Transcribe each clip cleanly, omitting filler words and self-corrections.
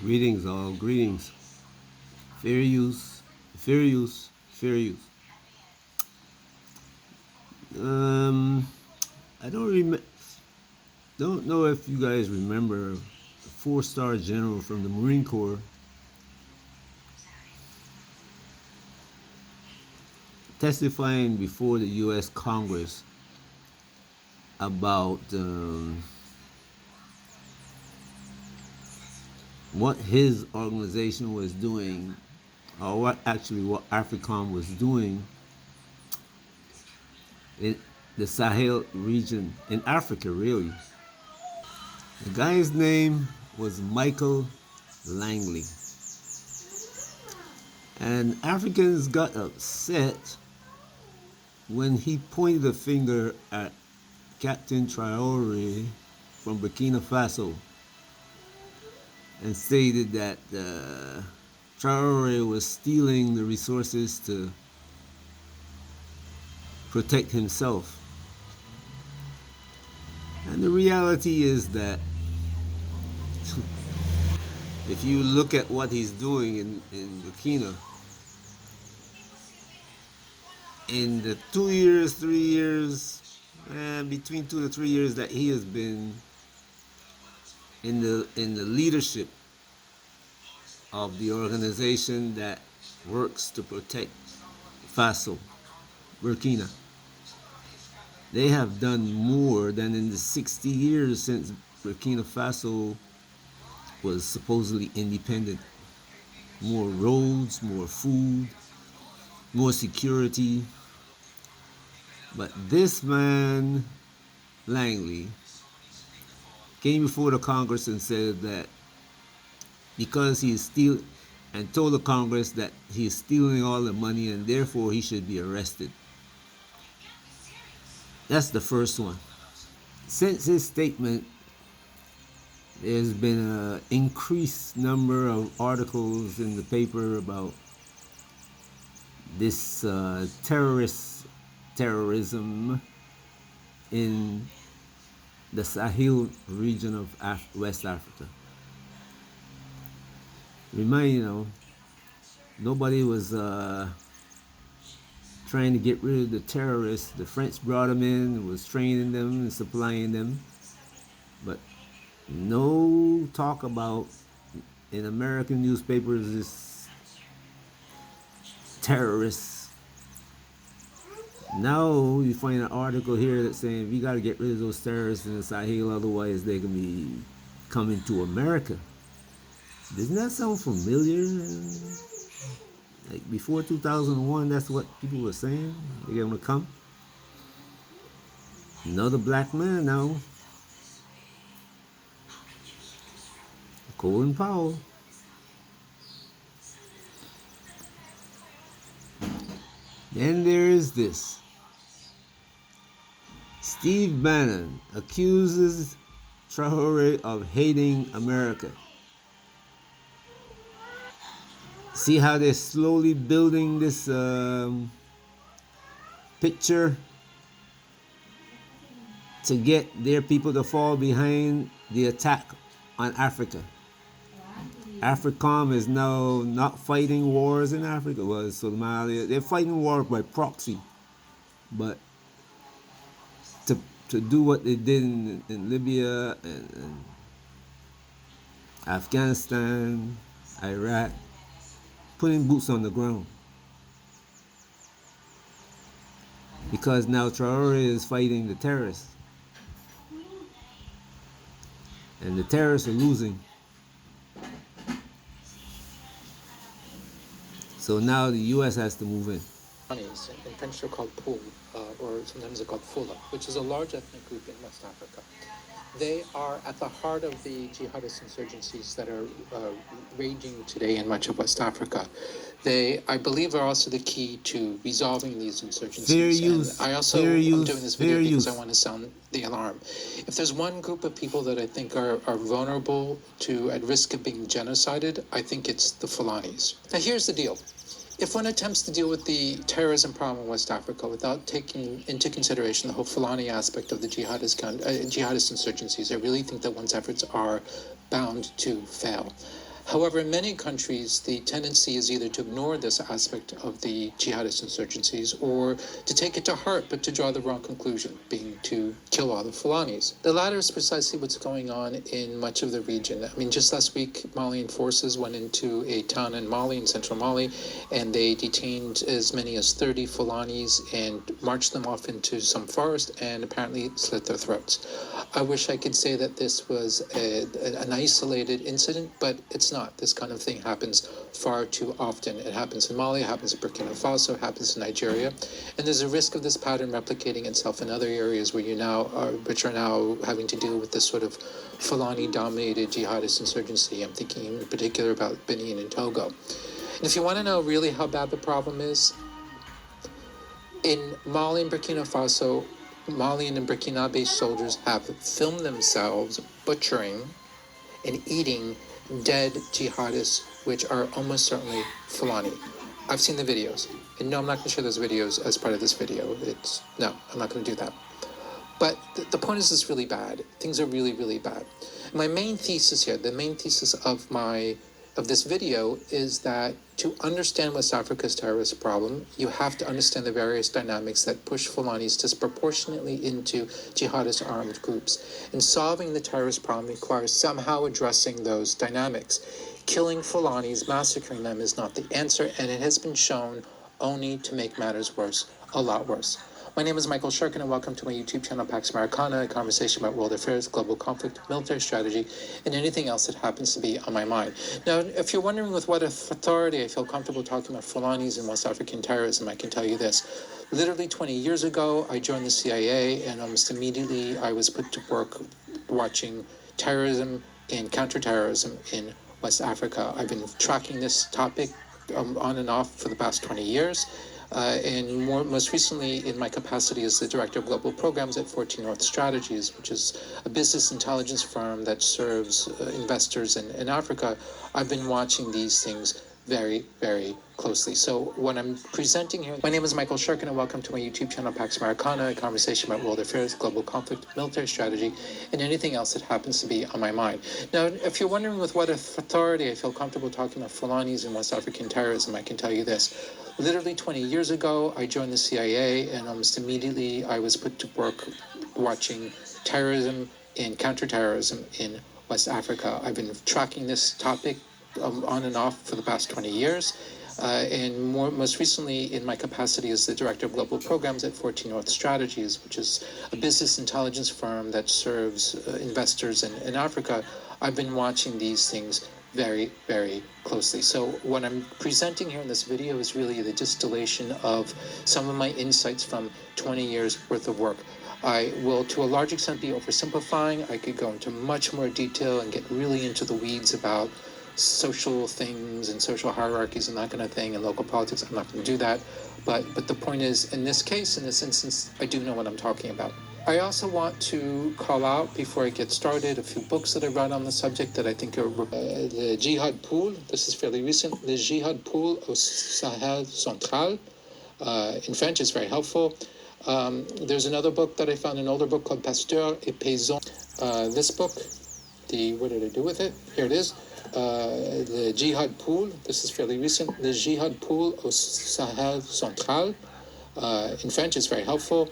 Greetings, all. Greetings. Fair use, fair use, fair use. Um, I don't know if you guys remember a four-star general from the Marine Corps testifying before the U.S. Congress about what his organization was doing, or what AFRICOM was doing in the Sahel region in Africa, really. The guy's name was Michael Langley. And Africans got upset when he pointed a finger at Captain Traore from Burkina Faso and stated that Traore was stealing the resources to protect himself. And the reality is that if you look at what he's doing in Burkina, in the 2 years, 3 years, between 2 to 3 years that he has been in the leadership of the organization that works to protect Faso, Burkina, they have done more than in the 60 years since Burkina Faso was supposedly independent. More roads, more food, more security. But this man, Langley, came before the Congress and said that because he is stealing, and told the Congress that he is stealing all the money and therefore he should be arrested. That's the first one. Since his statement, there's been an increased number of articles in the paper about this terrorism in the Sahel region of West Africa. Nobody was trying to get rid of the terrorists. The French brought them in, was training them and supplying them. But no talk about in American newspapers this terrorists. Now you find an article here that's saying we got to get rid of those terrorists in the Sahel, otherwise they can be coming to America. Doesn't that sound familiar? Like before 2001, that's what people were saying. They're gonna come. Another black man now, Colin Powell. Then there is this. Steve Bannon accuses Traore of hating America. See how they're slowly building this picture to get their people to fall behind the attack on Africa. AFRICOM is now not fighting wars in Africa. Well, Somalia, they're fighting wars by proxy. But to do what they did in Libya and Afghanistan, Iraq, putting boots on the ground. Because now Traore is fighting the terrorists. And the terrorists are losing. So now the U.S. has to move in. In French they're called Pool, or sometimes they're called Fula, which is a large ethnic group in West Africa. They are at the heart of the jihadist insurgencies that are raging today in much of West Africa. They, I believe, are also the key to resolving these insurgencies. Fair use. And I also am doing this video because I want to sound the alarm. If there's one group of people that I think are vulnerable to, at risk of being genocided, I think it's the Fulanis. Now here's the deal. If one attempts to deal with the terrorism problem in West Africa without taking into consideration the whole Fulani aspect of the jihadist insurgencies, I really think that one's efforts are bound to fail. However, in many countries, the tendency is either to ignore this aspect of the jihadist insurgencies or to take it to heart, but to draw the wrong conclusion, being to kill all the Fulanis. The latter is precisely what's going on in much of the region. I mean, just last week, Malian forces went into a town in Mali, in central Mali, and they detained as many as 30 Fulanis and marched them off into some forest and apparently slit their throats. I wish I could say that this was an isolated incident, but it's not. This kind of thing happens far too often. It happens in Mali, it happens in Burkina Faso, it happens in Nigeria, and there's a risk of this pattern replicating itself in other areas where which are now having to deal with this sort of Fulani-dominated jihadist insurgency. I'm thinking in particular about Benin and Togo. And if you want to know really how bad the problem is, in Mali and Burkina Faso, Malian and Burkinabe soldiers have filmed themselves butchering and eating dead jihadists, which are almost certainly Fulani. I've seen the videos. And no, I'm not going to share those videos as part of this video. No, I'm not going to do that. But the point is, it's really bad. Things are really, really bad. My main thesis here, the main thesis of this video is that to understand West Africa's terrorist problem, you have to understand the various dynamics that push Fulanis disproportionately into jihadist armed groups. And solving the terrorist problem requires somehow addressing those dynamics. Killing Fulanis, massacring them is not the answer, and it has been shown only to make matters worse, a lot worse. My name is Michael Shirkin, and welcome to my YouTube channel, Pax Americana, a conversation about world affairs, global conflict, military strategy, and anything else that happens to be on my mind. Now, if you're wondering with what authority I feel comfortable talking about Fulanis and West African terrorism, I can tell you this. Literally 20 years ago, I joined the CIA, and almost immediately I was put to work watching terrorism and counterterrorism in West Africa. I've been tracking this topic on and off for the past 20 years. And most recently in my capacity as the Director of Global Programs at 14 North Strategies, which is a business intelligence firm that serves investors in Africa. I've been watching these things very, very closely. So what I'm presenting here, my name is Michael Shirkin, and welcome to my YouTube channel, Pax Americana, a conversation about world affairs, global conflict, military strategy, and anything else that happens to be on my mind. Now, if you're wondering with what authority I feel comfortable talking about Fulanis and West African terrorism, I can tell you this. Literally 20 years ago, I joined the CIA, and almost immediately I was put to work watching terrorism and counterterrorism in West Africa. I've been tracking this topic on and off for the past 20 years. And most recently in my capacity as the Director of Global Programs at 14 North Strategies, which is a business intelligence firm that serves investors in Africa. I've been watching these things very, very closely. So what I'm presenting here in this video is really the distillation of some of my insights from 20 years worth of work. I will, to a large extent, be oversimplifying. I could go into much more detail and get really into the weeds about social things and social hierarchies and that kind of thing and local politics. I'm not going to do that. But the point is, in this case, in this instance, I do know what I'm talking about. I also want to call out, before I get started, a few books that I read on the subject that I think are the Jihad Pool. This is fairly recent. The Jihad Pool au Sahel Central. In French, it's very helpful. There's another book that I found, an older book called Pasteur et Paysan. This book, what did I do with it? Here it is. The Jihad Pool. This is fairly recent. The Jihad Pool au Sahel Central. In French, it's very helpful.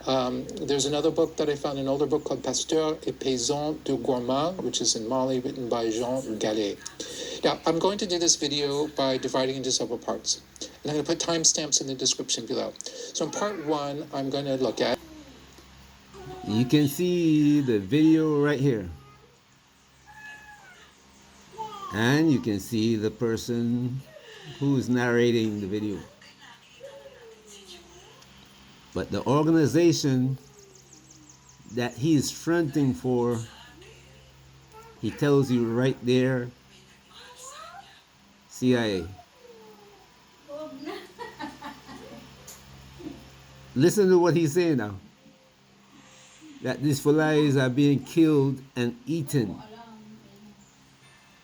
There's another book that I found, an older book called Pasteur et Paysan de Gourmand, which is in Mali, written by Jean Gallet. Now, I'm going to do this video by dividing into several parts. And I'm going to put timestamps in the description below. So in part one, I'm going to look at... You can see the video right here. And you can see the person who's narrating the video. But the organization that he's fronting for, he tells you right there, CIA. Listen to what he's saying now. That these flies are being killed and eaten.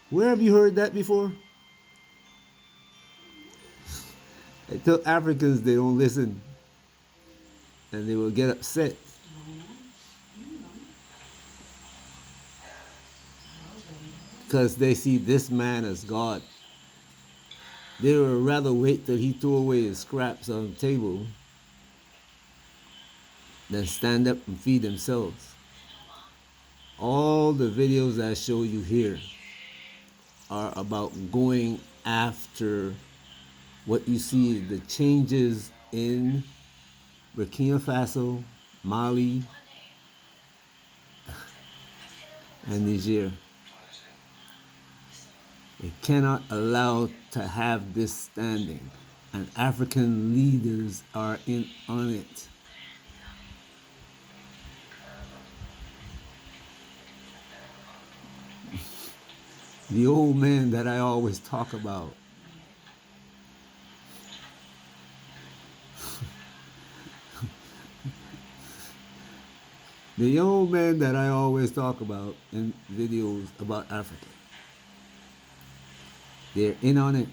Where have you heard that before? I tell Africans they don't listen and they will get upset. because they see this man as God. They would rather wait till he threw away his scraps on the table than stand up and feed themselves. All the videos I show you here are about going after what you see, the changes in Burkina Faso, Mali, and Niger. They cannot allow to have this standing, and African leaders are in on it. The old man that I always talk about, the old man that I always talk about in videos about Africa, they're in on it.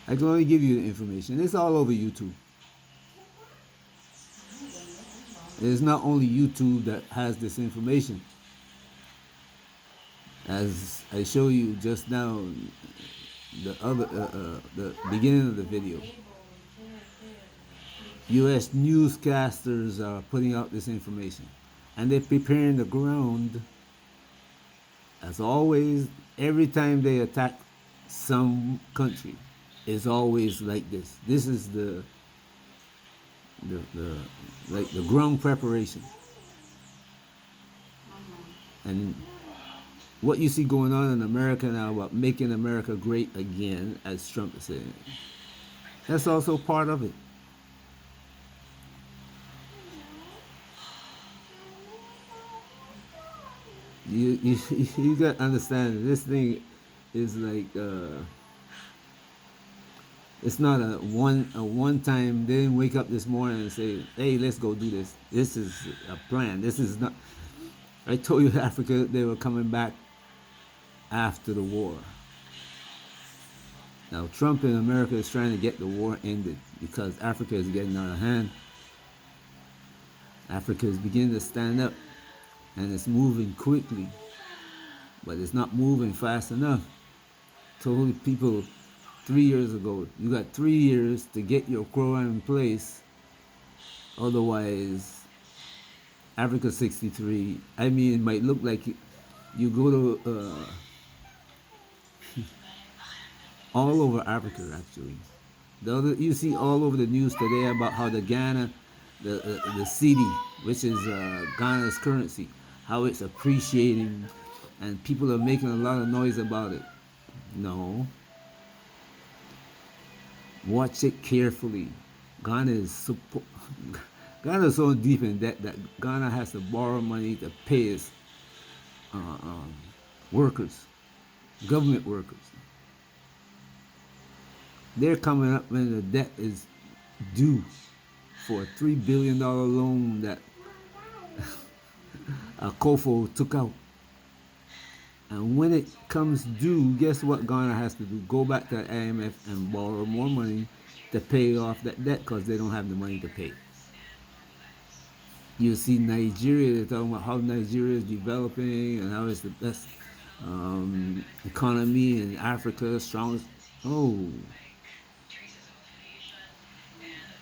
I can only give you the information. It's all over YouTube. It's not only YouTube that has this information. As I show you just now, the beginning of the video, U.S. newscasters are putting out this information, and they're preparing the ground. As always, every time they attack some country, it's always like this. This is the like the ground preparation. And what you see going on in America now about making America great again, as Trump is saying, that's also part of it. You got to understand this thing is like it's not a one time. They didn't wake up this morning and say, "Hey, let's go do this." This is a plan. This is not. I told you Africa, they were coming back after the war. Now Trump in America is trying to get the war ended because Africa is getting out of hand. Africa is beginning to stand up, and it's moving quickly, but it's not moving fast enough. Told people 3 years ago, you got 3 years to get your program in place. Otherwise, Africa 63, I mean, it might look like you go to all over Africa, actually. You see all over the news today about how the Ghana, the cedi, which is Ghana's currency, how it's appreciating, and people are making a lot of noise about it. No. Watch it carefully. Ghana is Ghana is so deep in debt that Ghana has to borrow money to pay its workers, government workers. They're coming up when the debt is due for a $3 billion loan that Akofo took out. And when it comes due, guess what Ghana has to do? Go back to the IMF and borrow more money to pay off that debt because they don't have the money to pay. You see Nigeria, they're talking about how Nigeria is developing and how it's the best economy in Africa, strongest. Oh,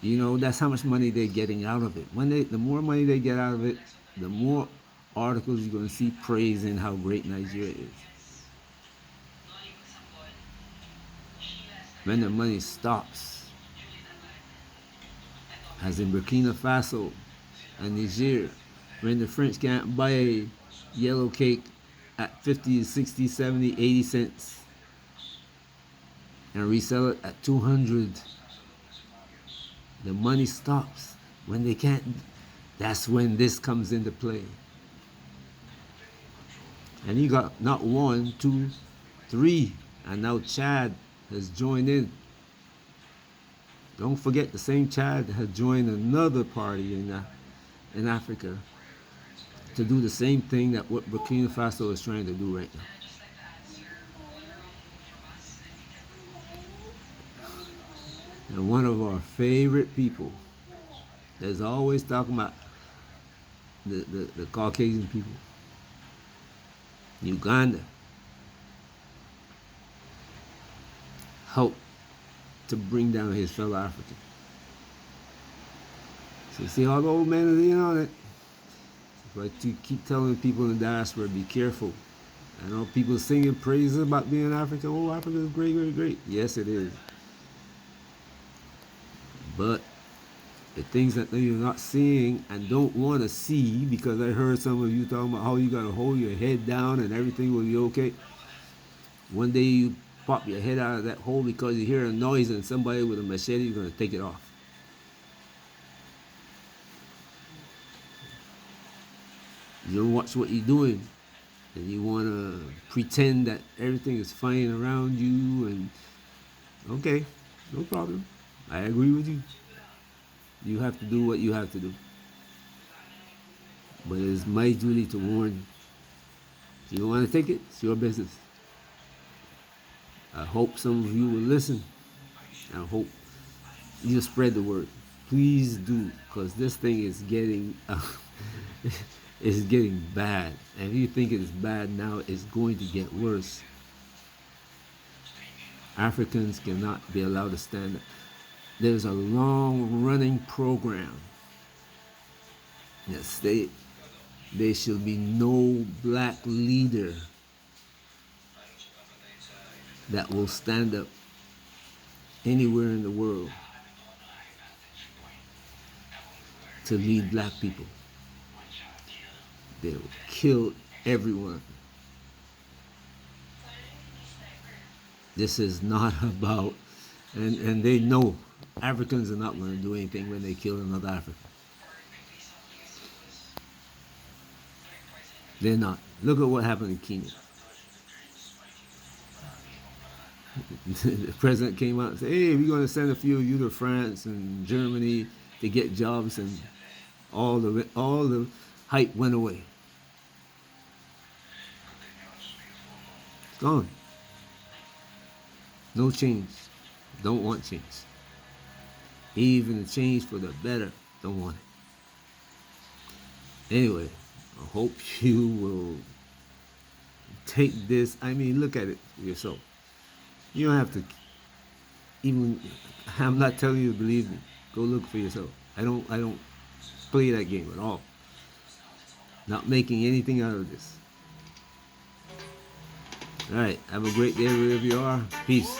you know, that's how much money they're getting out of it. The more money they get out of it, the more articles you're going to see praising how great Nigeria is. When the money stops, as in Burkina Faso and Niger, when the French can't buy yellow cake at 50, 60, 70, 80 cents and resell it at 200, the money stops. When they can't, that's when this comes into play. And you got not one, two, three, and now Chad has joined in. Don't forget the same Chad has joined another party in Africa to do the same thing that what Burkina Faso is trying to do right now. And one of our favorite people, There's always talking about the Caucasian people. Uganda helped to bring down his fellow African. So you see all the old men are in on it. But you keep telling people in the diaspora, be careful. I know people singing praises about being African. Oh, Africa is great, great, great. Yes, it is. But the things that you're not seeing and don't want to see, because I heard some of you talking about how you got to hold your head down and everything will be okay. One day you pop your head out of that hole because you hear a noise and somebody with a machete is going to take it off. You don't watch what you're doing, and you want to pretend that everything is fine around you, and okay, no problem. I agree with you. You have to do what you have to do. But it is my duty to warn you. If you don't want to take it, it's your business. I hope some of you will listen. I hope you spread the word. Please do, because this thing is getting it's getting bad. And if you think it's bad now, it's going to get worse. Africans cannot be allowed to stand up. There's a long-running program that states there should be no black leader that will stand up anywhere in the world to lead black people. They will kill everyone. This is not about, and they know Africans are not going to do anything when they kill another African. They're not. Look at what happened in Kenya. The president came out and said, hey, we're going to send a few of you to France and Germany to get jobs, and all the hype went away. It's gone. No change. Don't want change. Even the change for the better, don't want it. Anyway, I hope you will take this. I mean, look at it yourself. You don't have to even, I'm not telling you to believe me. Go look for yourself. I don't play that game at all. Not making anything out of this. All right, have a great day wherever you are. Peace.